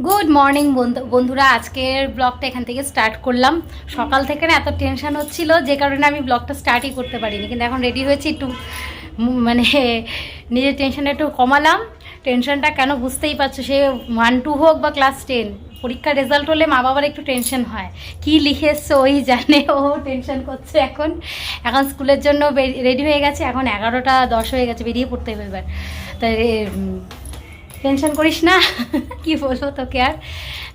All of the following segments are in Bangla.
গুড মর্নিং বন্ধুরা, আজকের ব্লগটা এখান থেকে স্টার্ট করলাম। সকাল থেকে না এত টেনশন হচ্ছিল যে কারণে আমি ব্লগটা স্টার্টই করতে পারিনি, কিন্তু এখন রেডি হয়েছি একটু মানে নিজের টেনশনটা একটু কমালাম। টেনশনটা কেন বুঝতেই পারছো, সে 1-2 হোক বা ক্লাস 10 পরীক্ষার রেজাল্ট হলে মা বাবার একটু টেনশন হয়, কি লিখে এসছো ওই জানে, ও টেনশন করছে। এখন স্কুলের জন্য রেডি হয়ে গেছে, এখন 11টা 10 হয়ে গেছে, বেরিয়ে পড়তে হবে এবার। তাই টেনশন করিস না কি বলবো তোকে আর।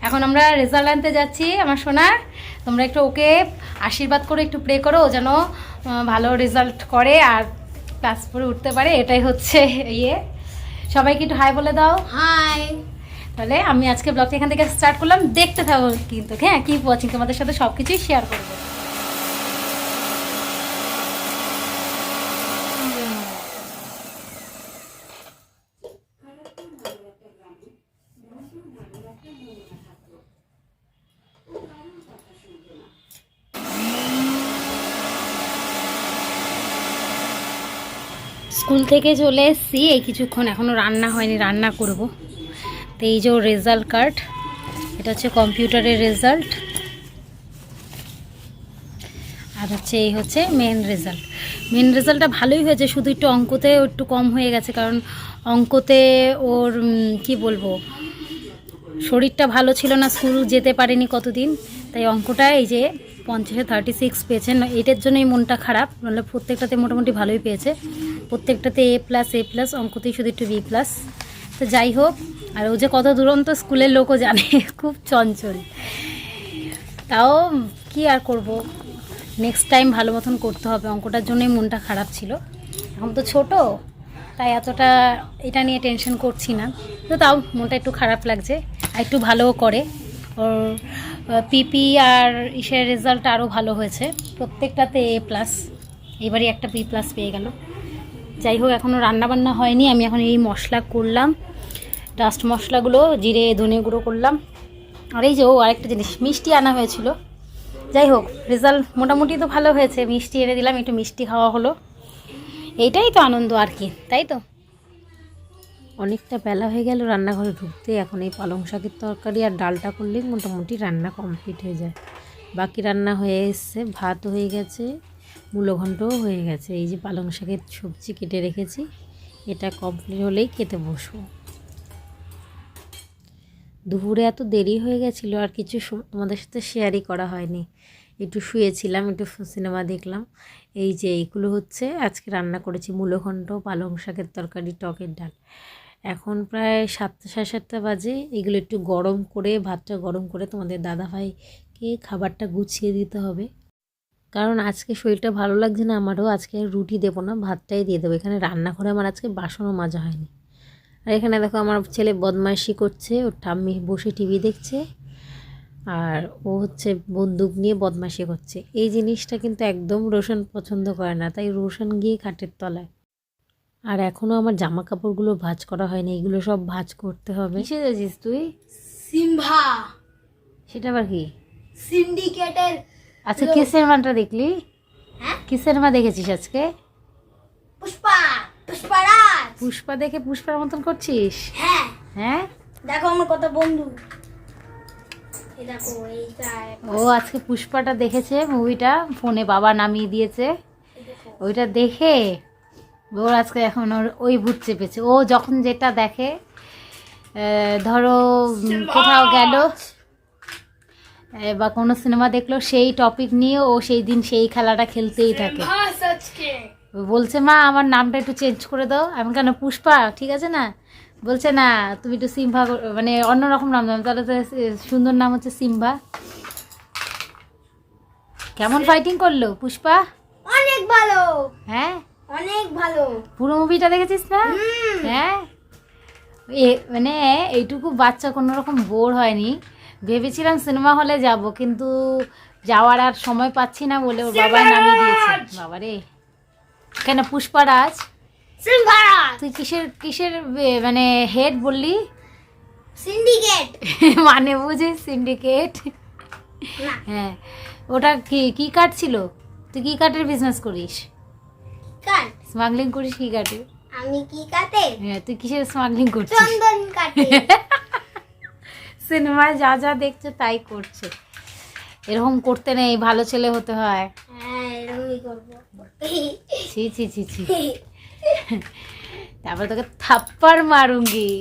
এখন আমরা রেজাল্ট আনতে যাচ্ছি আমার সোনার, তোমরা একটু ওকে আশীর্বাদ করে একটু প্রে করো, ও যেন ভালো রেজাল্ট করে আর ক্লাস পরে উঠতে পারে, এটাই হচ্ছে ইয়ে। সবাইকে একটু হাই বলে দাও। হাই। তাহলে আমি আজকে ব্লগটা এখান থেকে স্টার্ট করলাম, দেখতে থাকো কিন্তু, হ্যাঁ কিপ ওয়াচিং, তোমাদের সাথে সব কিছুই শেয়ার করবো। স্কুল থেকে চলে এসেছি, এই কিছুক্ষণ এখনও রান্না হয়নি, রান্না করব। তো এই যে রেজাল্ট কার্ড, এটা হচ্ছে কম্পিউটারের রেজাল্ট, আর হচ্ছে এই হচ্ছে মেন রেজাল্ট। মেন রেজাল্টটা ভালোই হয়েছে, শুধু একটু অঙ্কতে একটু কম হয়ে গেছে, কারণ অঙ্কতে ওর কি বলবো, শরীরটা ভালো ছিল না, স্কুল যেতে পারেনি কতদিন, তাই অঙ্কটা এই যে 50-এ 36 পেয়েছেন। এটার জন্যই মনটা খারাপ, নাহলে প্রত্যেকটাতে মোটামুটি ভালোই পেয়েছে, প্রত্যেকটাতে A+, অঙ্কতেই শুধু একটু B+। তো যাই হোক, আর ও যে কত দুরন্ত স্কুলের লোকও জানে, খুব চঞ্চল। তাও কি আর করব, নেক্সট টাইম ভালো মতন করতে হবে, অঙ্কটার জন্যই মনটা খারাপ ছিল। এখন তো ছোট, তাই এতটা এটা নিয়ে টেনশন করছি না, তো তাও মনটা একটু খারাপ লাগছে। আর একটু ভালোও করে, ওর পিপি আর ইসের রেজাল্ট আরও ভালো হয়েছে, প্রত্যেকটাতে A+, এবারই একটা B+ পেয়ে গেল। যাই হোক, এখনও রান্নাবান্না হয়নি, আমি এখন এই মশলা করলাম, ডাস্ট মশলাগুলো, জিরে ধনে গুঁড়ো করলাম। আর এই যে আরেকটা জিনিস, মিষ্টি আনা হয়েছিল। যাই হোক, রেজাল্ট মোটামুটি তো ভালো হয়েছে, মিষ্টি এনে দিলাম, একটু মিষ্টি খাওয়া হলো, এইটাই তো আনন্দ আর কি, তাই তো। অনেকটা বেলা হয়ে গেল রান্নাঘরে ঢুকতে, এখন এই পালং শাকের তরকারি আর ডালটা করলেই মোটামুটি রান্না কমপ্লিট হয়ে যায়। বাকি রান্না হয়ে এসছে, ভাত হয়ে গেছে, মূলঘণ্টও হয়ে গেছে। এই যে পালং শাকের সবজি কেটে রেখেছি, এটা কমপ্লিট হলেই খেতে বসবো। দুপুরে এত দেরি হয়ে গেছিলো, আর কিছু তোমাদের সাথে শেয়ারই করা হয়নি। একটু শুয়েছিলাম, একটু সিনেমা দেখলাম। এই যে এইগুলো হচ্ছে আজকে রান্না করেছি, মূলঘণ্ট, পালং শাকের তরকারি, টকের ডাল। এখন প্রায় 7টা 7:30 বাজে। এগুলো একটু গরম করে, ভাতটা গরম করে তোমাদের দাদাভাইকে খাবারটা গুছিয়ে দিতে হবে, কারণ আজকে শরীরটা ভালো লাগছে না আমারও। আজকে রুটি দেবো না, ভাতটাই দিয়ে দেবো। এখানে রান্নাঘরে আমার আজকে বাসনও মাজা হয়নি। আর এখানে দেখো আমার ছেলে বদমাইশি করছে, ওর ঠাম্মি বসে টিভি দেখছে, আর ও হচ্ছে বন্দুক নিয়ে বদমাইশি করছে। এই জিনিসটা কিন্তু একদম রোশন পছন্দ করে না, তাই রোশন গিয়ে খাটের তলায়। আর এখনও আমার জামা কাপড়গুলো ভাঁজ করা হয়নি, এগুলো সব ভাঁজ করতে হবে। কিসে যাচ্ছিস তুই? সিম্ভা, সেটা আবার কি? সিন্ডিকেটের। আচ্ছা, কি সিনেমাটা দেখলি? হ্যাঁ, কি সিনেমা দেখেছিস আজকে? পুষ্পা, পুষ্পারাজ। পুষ্পা দেখে পুষ্পার মতন করছিস? হ্যাঁ, হ্যাঁ, দেখো আমার কত বন্ধু, এই দেখো এইটা। ও আজকে পুষ্পাটা দেখেছে, মুভিটা ফোনে বাবা নামিয়ে দিয়েছে, ওইটা দেখে ওর আজকে এখন ওর ওই ভূত চেপেছে। ও যখন যেটা দেখে, ধরো কোথাও গেল বা কোনো সিনেমা দেখলো, সেই টপিক নিয়ে ও সেই দিন সেই খেলাটা খেলতেই থাকে। বলছে মা আমার নামটা একটু চেঞ্জ করে দাও। আমি কেন, পুষ্পা ঠিক আছে না? বলছে না, তুমি একটু সিম্ভা, মানে অন্যরকম নাম দাও। তাহলে তো সুন্দর নাম হচ্ছে সিম্ভা। কেমন ফাইটিং করলো পুষ্পা? অনেক ভালো, হ্যাঁ অনেক ভালো। পুরো মুভিটা দেখেছিস না? হ্যাঁ, মানে এইটুকু বাচ্চা কোনো রকম বোর হয়নি। ভেবেছিলাম সিনেমা হলে যাব, কিন্তু যাওয়ার আর সময় পাচ্ছি না বলে ওর বাবা নামিয়ে দিয়েছে। বাবারে, কেন পুষ্পারাজ? সিম্ভারাজ। তুই কিসের কিসের মানে হেড বললি? সিন্ডিকেট। মানে বুঝিস সিন্ডিকেট? হ্যাঁ, ওটা কি কি কার্ড ছিল? তুই কি কার্ডের বিজনেস করিস? কাট। স্মাগলিং করিস কি কার্ডে? আমি কি কাটে? হ্যাঁ, তুই কিসের স্মাগলিং করছিস? চন্দন কাটে। সিনেমায় যা যা দেখছে তাই করছে। এরকম করতে নেই, ভালো ছেলে হতে হয়। হ্যাঁ এরকমই করবো। ছি ছি ছি ছি। তারপর তোকে থাপ্পড় মারুঙ্গি,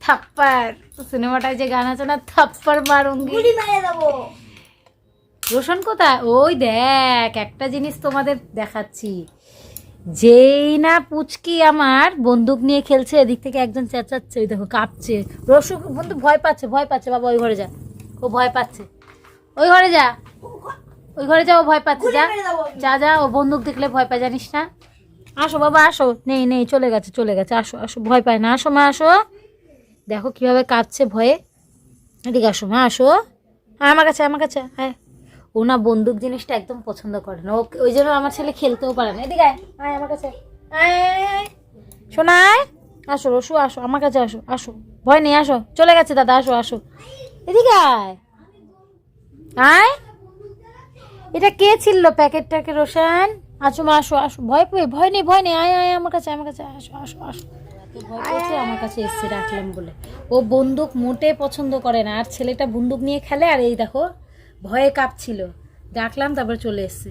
থাপ্পড়। সিনেমাটায় যে গান আছে না, থাপ্পড় মারুঙ্গি। গুলি মেরে দেবো। রোশন কোথায়? ওই দেখ, একটা জিনিস তোমাদের দেখাচ্ছি। যেই না পুচকি আমার বন্দুক নিয়ে খেলছে, এদিক থেকে একজন চেঁচাচ্ছে, ওই দেখো কাঁপছে। রসু বন্ধু ভয় পাচ্ছে, ভয় পাচ্ছে। বাবা ওই ঘরে যা, ও ভয় পাচ্ছে। ওই ঘরে যা, ওই ঘরে যা, ও ভয় পাচ্ছে। যা যা যা, ও বন্দুক দেখলে ভয় পায়, জানিস না? আসো বাবা আসো। নেই নেই, চলে গেছে চলে গেছে। আসো আসো, ভয় পায় না। আসো মা আসো। দেখো কিভাবে কাঁদছে ভয়ে। এদিকে আসো মা আসো। হ্যাঁ আমার কাছে, আমার কাছে। হ্যাঁ, ও না বন্দুক জিনিসটা একদম পছন্দ করে না, ও ওই জন্য আমার ছেলে খেলতেও পারে না। এদিকে আয়, আয় আমার কাছে, আয় আয় আয়। শোনায়, আসো রসু আসো, আমার কাছে আসো, আসো, ভয় নেই, আসো। চলে গেছে দাদা, আসো আসো, এদিকে আয় আয়। এটা কে ছিল প্যাকেটটাকে? রোশন আসো মা আসো আসো, ভয় পেয়ে, ভয় নেই ভয় নেই, আয় আয় আমার কাছে, আমার কাছে আসো আসো আসো। এত ভয় পেয়েছে আমার কাছে এসছে রাখলাম বলে। ও বন্দুক মোটে পছন্দ করে না, আর ছেলেটা বন্দুক নিয়ে খেলে। আর এই দেখো ভয়ে কাঁপছিল, ডাকলাম তারপর চলে এসছে।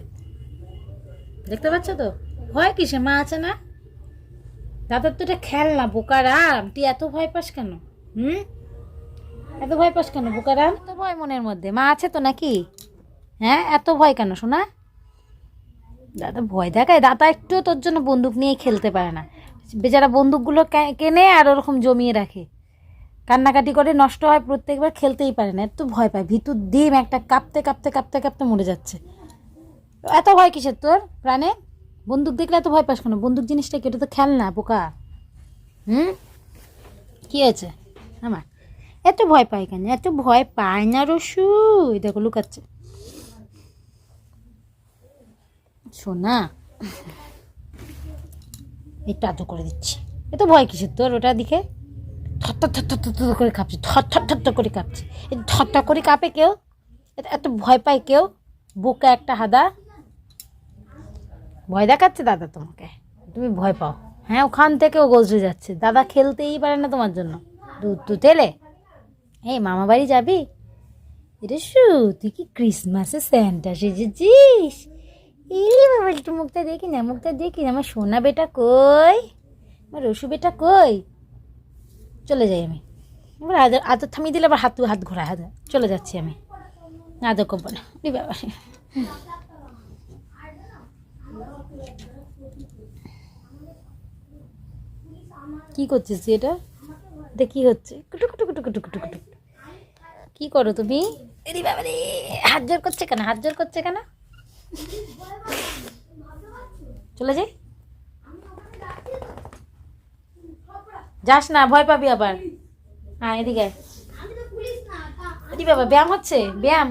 দেখতে পাচ্ছ তো? ভয় কিসে, মা আছে না। দাদার তো এটা খেলনা বোকারাম, তুই এত ভয় পাস কেন? এত ভয় পাস কেন বোকারাম? এত ভয় মনের মধ্যে, মা আছে তো নাকি? হ্যাঁ, এত ভয় কেন শোনা? দাদা ভয় দেখায়, দাদা একটু তোর জন্য বন্দুক নিয়ে খেলতে পারে না। বেচারা বন্দুকগুলো কেনে আর ওরকম জমিয়ে রাখে, কান্নাকাটি করে, নষ্ট হয় প্রত্যেকবার, খেলতেই পারে না, এত ভয় পায়। ভিতর ডিম একটা কাঁপতে কাঁপতে কাঁপতে কাঁপতে মরে যাচ্ছে। এত ভয় কিসের তোর প্রাণে? বন্দুক দেখলে এত ভয় পাস কেন? বন্দুক জিনিসটা কি? এটা তো খেলনা বোকা। কি হয়েছে আমার? এত ভয় পায় কেন? এত ভয় পায় না রসু। দেখো লুকাচ্ছে। শোনা, একটু আদর করে দিচ্ছি। এত ভয় কিসের তোর? ওটা দিকে থর থর থর থর থর করে কাঁপছে, থর থর থর থর করে কাঁপছে। এই থর থর করে কাঁপে কেউ? এত ভয় পায় কেউ? বোকা একটা হাদা। ভয় দেখাচ্ছে দাদা তোমাকে, তুমি ভয় পাও। হ্যাঁ, ওখান থেকেও গজরে যাচ্ছে। দাদা খেলতেই পারে না তোমার জন্য। দুধ তো তেলে। এই মামা বাড়ি যাবি? এটা তুই কি ক্রিসমাসে স্যান্টা সেজেছিস? ইলি বাবা, একটু মুখটা দেখি না, মুখটা দেখি না। আমার সোনা বেটা কই? আমার রসু বেটা কই? চলে যাই আমি এবার। আদর আদর থামিয়ে দিলে আবার হাত ঘোরা, হাত চলে যাচ্ছি আমি। আদর করবো না বাবা। কি করছিস তুই? এটা এটা কি হচ্ছে? কুটু কুটু কুটু কুটু কুটু কুটু। কি করো তুমি? এরি বাবা রে, হাত জোর করছে কেন? হাত জোর করছে কেন? চলে যাই। যাস না, ভয় পাবি আবার। হ্যাঁ এদিকে আয়। এরি বাবা, ব্যায়াম হচ্ছে, ব্যায়াম।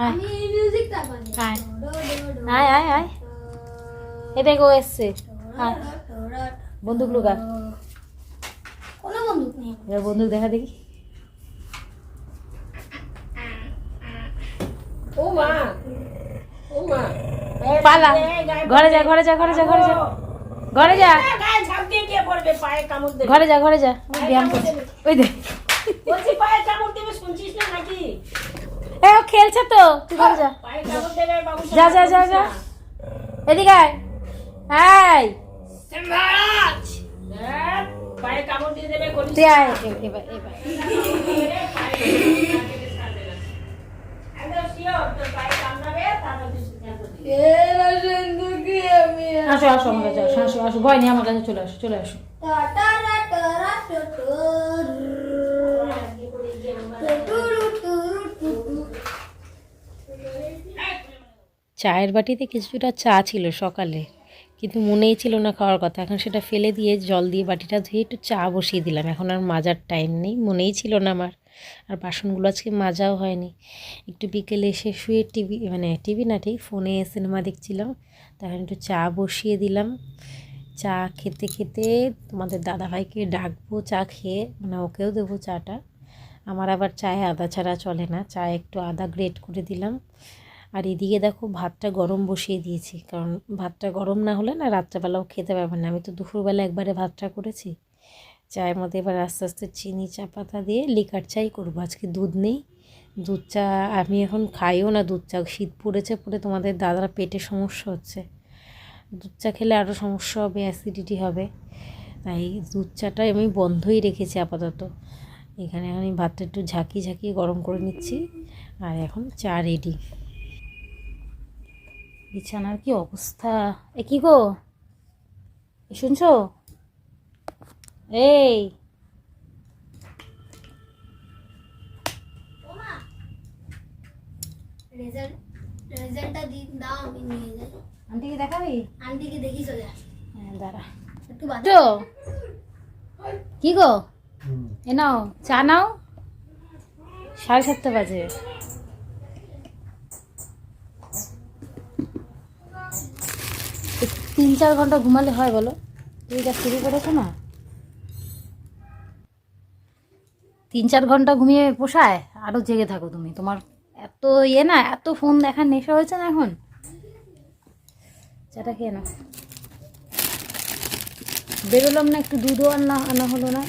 আয় আয় আয় আয় আয়। এটাই গো এসছে। আয়, বন্দুক লুকা। কোনো বন্দুক নেই। এবার বন্দুক দেখা দেখি। ও মা, ও মা, পালা, ঘরে যা ঘরে যা ঘরে যা ঘরে যা ঘরে যা গায়ে ঝাঁপ দিয়ে কে পড়বে? পায়ে কামড় দেবে। ঘরে যা ঘরে যা। আমি ব্যায়াম করছি। ওই দেখ, বলছি পায়ে কামড় দেবে, শুনছিস না নাকি? এ ও খেলছে তো, তুই ঘরে যা। পায়ে কামড় দেবে বাবু। যা যা যা যা, এদিকে আয়। এই মহারাজ, পায়ে কামড় দিয়ে দেবে। তুই আয় এবার এবার। একদম শিওর তোর পায়ে কামড়াবে, তারপর তুই সিদ্ধান্ত নিবি। আসো আসো আমার কাছে আসো, আসো আসো, ভয় নেই, আমার কাছে চলে আসো, চলে আসো। চায়ের বাটিতে কিছুটা চা ছিল সকালে, কিন্তু মনেই ছিল না খাওয়ার কথা। এখন সেটা ফেলে দিয়ে জল দিয়ে বাটিটা ধুয়ে একটু চা বসিয়ে দিলাম। এখন আর মাজার টাইম নেই, মনেই ছিল না আমার। আর বাসনগুলো আজকে মাজাও হয়নি। একটু বিকেলে এসে শুয়ে টিভি না, ঠিক ফোনে সিনেমা দেখছিলাম। তখন একটু চা বসিয়ে দিলাম। চা খেতে খেতে তোমাদের দাদাভাইকে ডাকবো চা খেয়ে, ওকেও দেবো চাটা। আমার আবার চায়ে আদা ছাড়া চলে না, চায়ে একটু আদা গ্রেট করে দিলাম। আর এদিকে দেখো ভাতটা গরম বসিয়ে দিয়েছি, কারণ ভাতটা গরম না হলে না রাত্রেবেলাও খেতে পারবেন না। আমি তো দুপুরবেলা একবারে ভাতটা করেছি। চায়ের মধ্যে এবার আস্তে আস্তে চিনি চা পাতা দিয়ে লিকার চাই করবো। আজকে দুধ নেই, দুধ চা আমি এখন খাইও না দুধ চা, শীত পড়েছে পরে তোমাদের দাদার পেটে সমস্যা হচ্ছে, দুধ চা খেলে আরও সমস্যা হবে, অ্যাসিডিটি হবে, তাই দুধ চাটাই আমি বন্ধই রেখেছি আপাতত। এখানে আমি ভাতটা একটু ঝাঁকিয়ে গরম করে নিচ্ছি, আর এখন চা রেডি। বিছানার কি অবস্থা! এ কি গো, শুনছো? এই রেজাল্টটা দাও, আমি নিয়ে যাই। আন্টিকে দেখাবি? আন্টিকে দেখি চলে আস। হ্যাঁ দাঁড়া। একটু বাদ। তো কি গো, এ নাও চা নাও, 7:30 বাজে। 3-4 ঘন্টা ঘুমালে হয় বলো? তুমি যা শুরু করেছো না, 3-4 ঘন্টা ঘুমিয়ে পোষায়? আরও জেগে থাকো তুমি, তোমার এত না, এত ফোন দেখার নেশা হয়েছে না এখন। চাটা খেয়ে নাও। বেরোলাম না, একটু দুধও আনা হলো না।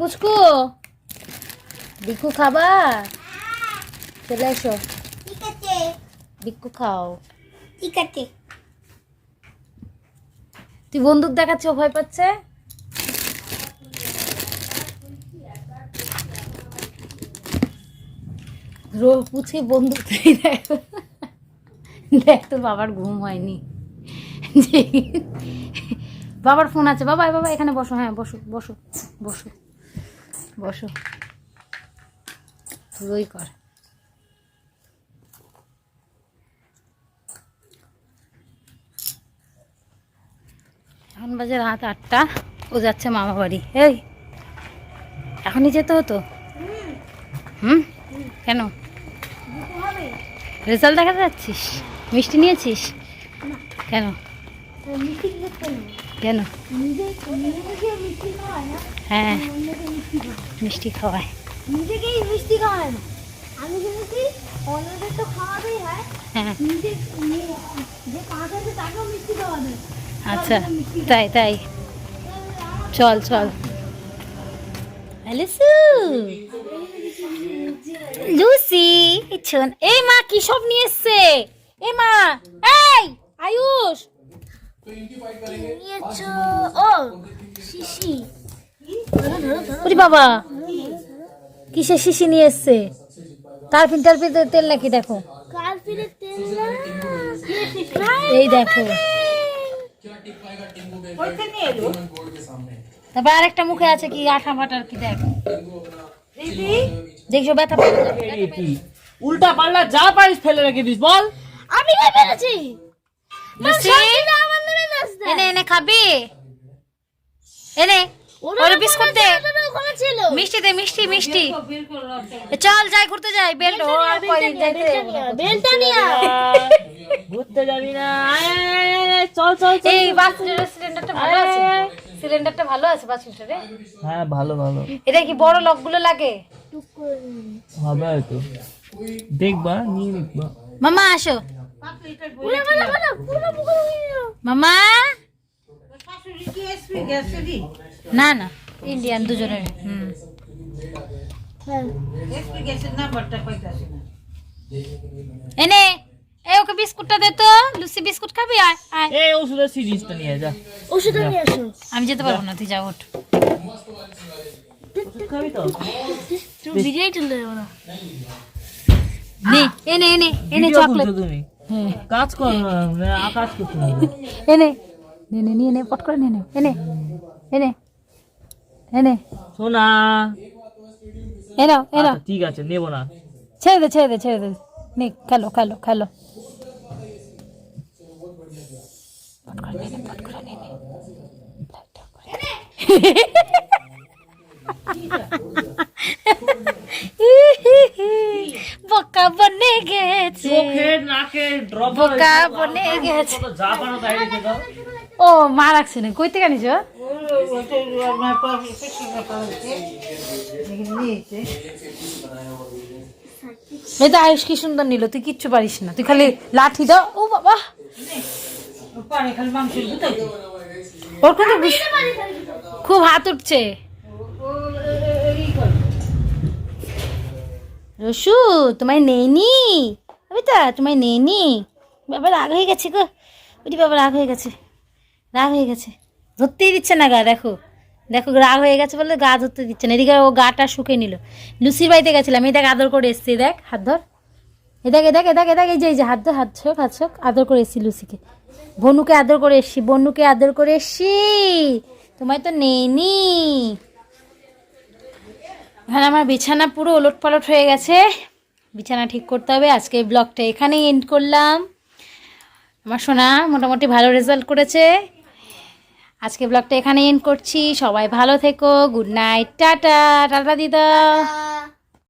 পুচকু, বিক্কু খাবার? চলে এসো, ঠিক আছে, বিক্কু খাও। ঠিক আছে। তুই বন্দুক দেখাচ্ছ, ভয় পাচ্ছে। পুচকে বন্দুক দেখো, দেখ তোর বাবার ঘুম হয়নি। বাবার ফোন আছে। বাবা বাবা এখানে বসো, হ্যাঁ বসো বসো বসো বসো, তুই কর। এখন বাজে রাত 8টা, ও যাচ্ছে মামা বাড়ি। এই এখনই যেতে হতো? কেন? রেজাল্ট দেখাতে যাচ্ছিস? মিষ্টি নিয়েছিস কেন? কেন? হ্যাঁ মিষ্টি খাওয়ায়। নিজেকেই মিষ্টি খাওয়ায় না, আমি শুনেছি অন্যদের তো খাওয়াতেই হয়, হ্যাঁ যে পাঁচ আছে তাকেও মিষ্টি খাওয়াবে। আচ্ছা তাই তাই, চল চল। লুসি, এই মা কি সব নিয়ে এসছে? এই মা, এই আয়ুষ, ও শিশি, ওরে বাবা কিসের শিশি নিয়ে এসছে? তার ফিল্টার তেল নাকি? দেখো কাল ফিরে তেল এই দেখো, তারপর আরেকটা মুখে আছে কি আঠা ফাটার কি, দেখ দেখছো ব্যথা পাবে। উল্টা পাল্লা যা পারিস ফেলে রেখে দিস, বল। আমি খাই ফেলেছি। এনে এনে খাবি, এনে ওরে বিস্কুট দে, মিষ্টি দে, মিষ্টি মিষ্টি। চল যাই ঘুরতে যাই, বেল্ট ও আর কয়দিন যাইতে বেলটা নিয়ে ঘুরতে যাবি না? চল চল। এই বাস সিলিন্ডারটা ভালো আছে, সিলিন্ডারটা ভালো আছে বাস ফিল্টারে। হ্যাঁ ভালো ভালো। এটা কি বড় লকগুলো লাগে? হবে হয়তো, দেখবা নিয়ে দেখবা। মামা আসো, মামা। না না ইন্ডিয়ান দুজনের। এনে এই ওকে বিস্কুটটা দে তো, লুসি বিস্কুট খাবি? আয় আয়, এই ওষুধের সিরিজটা নিয়ে যা। ওষুধ নিয়ে আসো। আমি যেতে পারবো না, তুই যা ওঠ। ওষুধ খাবি তো? তুমি ভিডিওই তুলতে দেবো না। নে এনে এনে এনে ভিডিও চকলেট, তুলছো তুমি? কাজ কর না, আকাশ করতে হবে। এনে নে নে নিয়ে নে, পট করে নিয়ে নে, এনে এনে এনে সোনা। এনাও এনাও, আচ্ছা, ঠিক আছে নেবো না। ছেড়ে দে ছেড়ে দে ছেড়ে দে, নে খেলো খেলো খেলো। বোকা বনে গেছে, চোখের নাকে ড্রপ বোকা বনে গেছে। যা পারো তাই রেখে দাও। ও মা রাখছে না, কই থেকে আনিস? এই তো আয়ুষ কি সুন্দর নিল, তুই কিচ্ছু পারিস না, তুই খালি লাঠি দাও। ও বাবা ওর কিন্তু খুব হাত উঠছে। রসু তোমায় নেইনি কবিতা, তোমায় নেইনি। বাবা রাগ হয়ে গেছে গো, ওটি বাবা রাগ হয়ে গেছে, রাগ হয়ে গেছে, ধরতেই দিচ্ছে না গা। দেখো দেখো রাগ হয়ে গেছে বলে গা ধরতে দিচ্ছে না। এদিকে ও গাটা শুকে নিল। লুসির বাড়িতে গেছিলাম, এই দেখ আদর করে এসছি, দেখ হাত ধর, এ দেখ এ দেখ এ দেখ এ দেখ, এই যে হাত ধর, হাত ছোক হাত ছোক, আদর করে এসছি লুসিকে। বনুকে আদর করে এসছি, বনুকে আদর করে এসছি, তোমায় তো নেইনি। এখানে আমার বিছানা পুরো ওলট পালট হয়ে গেছে, বিছানা ঠিক করতে হবে। আজকে ব্লগটা এখানেই এন্ড করলাম। আমার সোনা মোটামুটি ভালো রেজাল্ট করেছে। আজকে ব্লগটা এখানেই এন্ড করছি। সবাই ভালো থেকো, গুড নাইট, টাটা, টাটা দিদা।